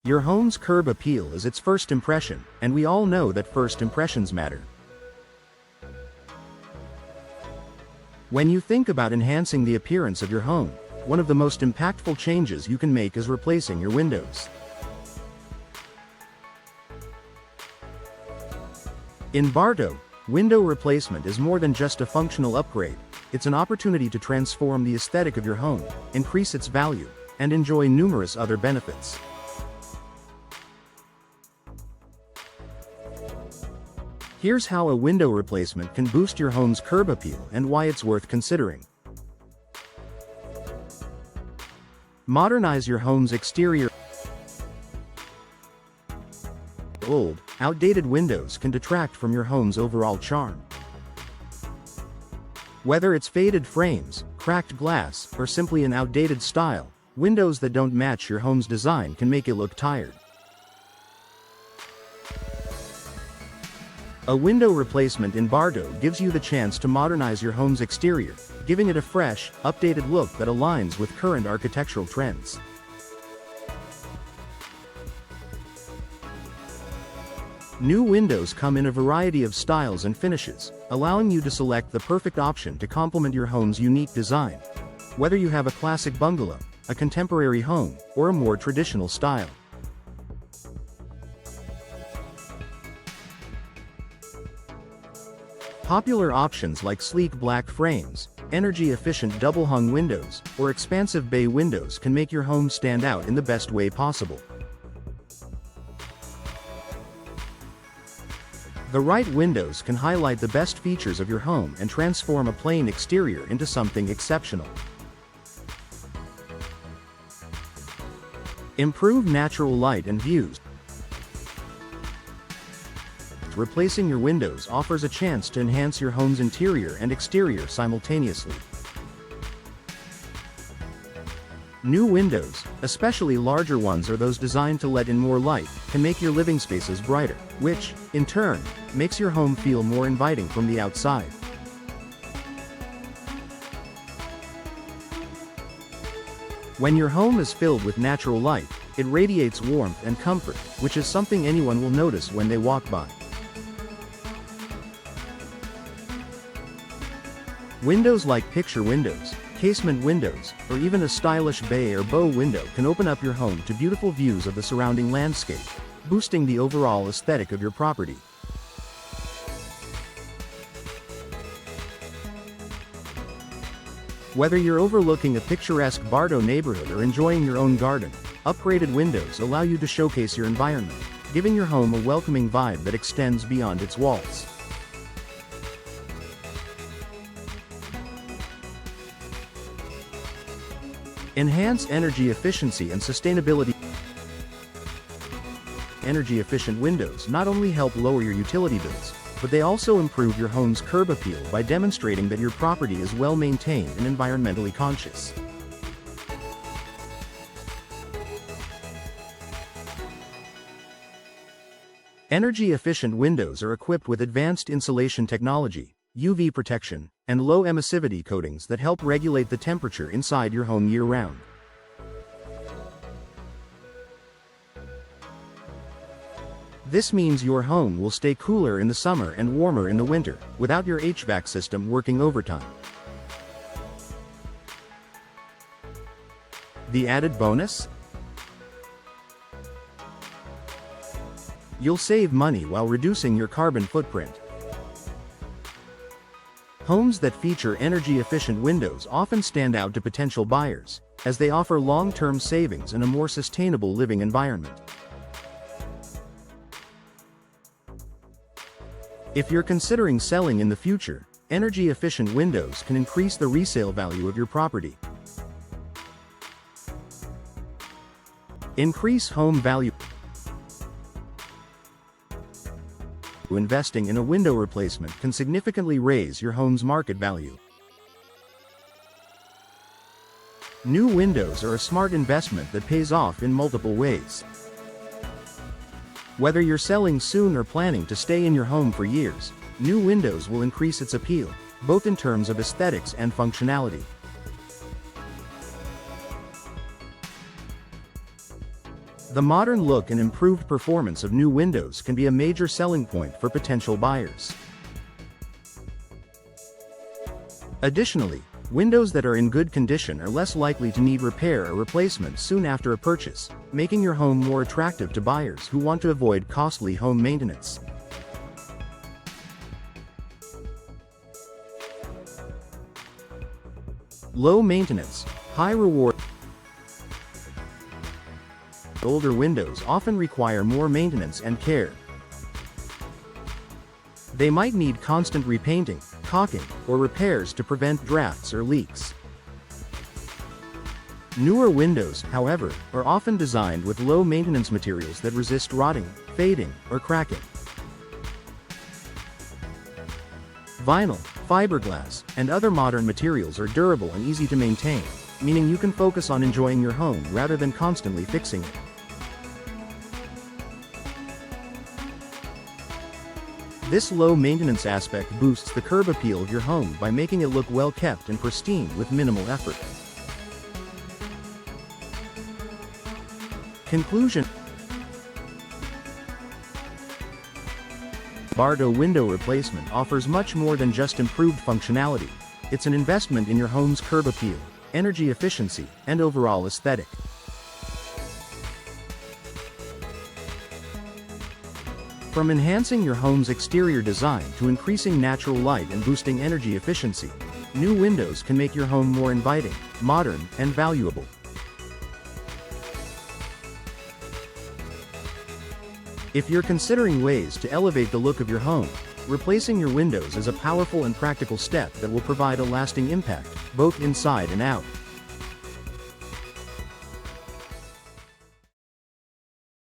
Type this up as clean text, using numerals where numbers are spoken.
Your home's curb appeal is its first impression, and we all know that first impressions matter. When you think about enhancing the appearance of your home, one of the most impactful changes you can make is replacing your windows. In Bartow, window replacement is more than just a functional upgrade. It's an opportunity to transform the aesthetic of your home, increase its value, and enjoy numerous other benefits. Here's how a window replacement can boost your home's curb appeal and why it's worth considering. Modernize your home's exterior. Old, outdated windows can detract from your home's overall charm. Whether it's faded frames, cracked glass, or simply an outdated style, windows that don't match your home's design can make it look tired. A window replacement in Bartow gives you the chance to modernize your home's exterior, giving it a fresh, updated look that aligns with current architectural trends. New windows come in a variety of styles and finishes, allowing you to select the perfect option to complement your home's unique design. Whether you have a classic bungalow, a contemporary home, or a more traditional style. Popular options like sleek black frames, energy-efficient double-hung windows, or expansive bay windows can make your home stand out in the best way possible. The right windows can highlight the best features of your home and transform a plain exterior into something exceptional. Improve natural light and views. Replacing your windows offers a chance to enhance your home's interior and exterior simultaneously. New windows, especially larger ones or those designed to let in more light, can make your living spaces brighter, which, in turn, makes your home feel more inviting from the outside. When your home is filled with natural light, it radiates warmth and comfort, which is something anyone will notice when they walk by. Windows like picture windows, casement windows, or even a stylish bay or bow window can open up your home to beautiful views of the surrounding landscape, boosting the overall aesthetic of your property. Whether you're overlooking a picturesque Bartow neighborhood or enjoying your own garden, upgraded windows allow you to showcase your environment, giving your home a welcoming vibe that extends beyond its walls. Enhance energy efficiency and sustainability. Energy-efficient windows not only help lower your utility bills, but they also improve your home's curb appeal by demonstrating that your property is well maintained and environmentally conscious. Energy-efficient windows are equipped with advanced insulation technology, UV protection, and low emissivity coatings that help regulate the temperature inside your home year-round. This means your home will stay cooler in the summer and warmer in the winter, without your HVAC system working overtime. The added bonus? You'll save money while reducing your carbon footprint. Homes that feature energy-efficient windows often stand out to potential buyers, as they offer long-term savings and a more sustainable living environment. If you're considering selling in the future, energy-efficient windows can increase the resale value of your property. Increase home value. Investing in a window replacement can significantly raise your home's market value. New windows are a smart investment that pays off in multiple ways. Whether you're selling soon or planning to stay in your home for years, new windows will increase its appeal, both in terms of aesthetics and functionality. The modern look and improved performance of new windows can be a major selling point for potential buyers. Additionally, windows that are in good condition are less likely to need repair or replacement soon after a purchase, making your home more attractive to buyers who want to avoid costly home maintenance. Low maintenance, high reward. Older windows often require more maintenance and care. They might need constant repainting, caulking, or repairs to prevent drafts or leaks. Newer windows, however, are often designed with low maintenance materials that resist rotting, fading, or cracking. Vinyl, fiberglass, and other modern materials are durable and easy to maintain, meaning you can focus on enjoying your home rather than constantly fixing it. This low-maintenance aspect boosts the curb appeal of your home by making it look well kept and pristine with minimal effort. Conclusion: Bartow Window Replacement offers much more than just improved functionality. It's an investment in your home's curb appeal, energy efficiency, and overall aesthetic. From enhancing your home's exterior design to increasing natural light and boosting energy efficiency, new windows can make your home more inviting, modern, and valuable. If you're considering ways to elevate the look of your home, replacing your windows is a powerful and practical step that will provide a lasting impact, both inside and out.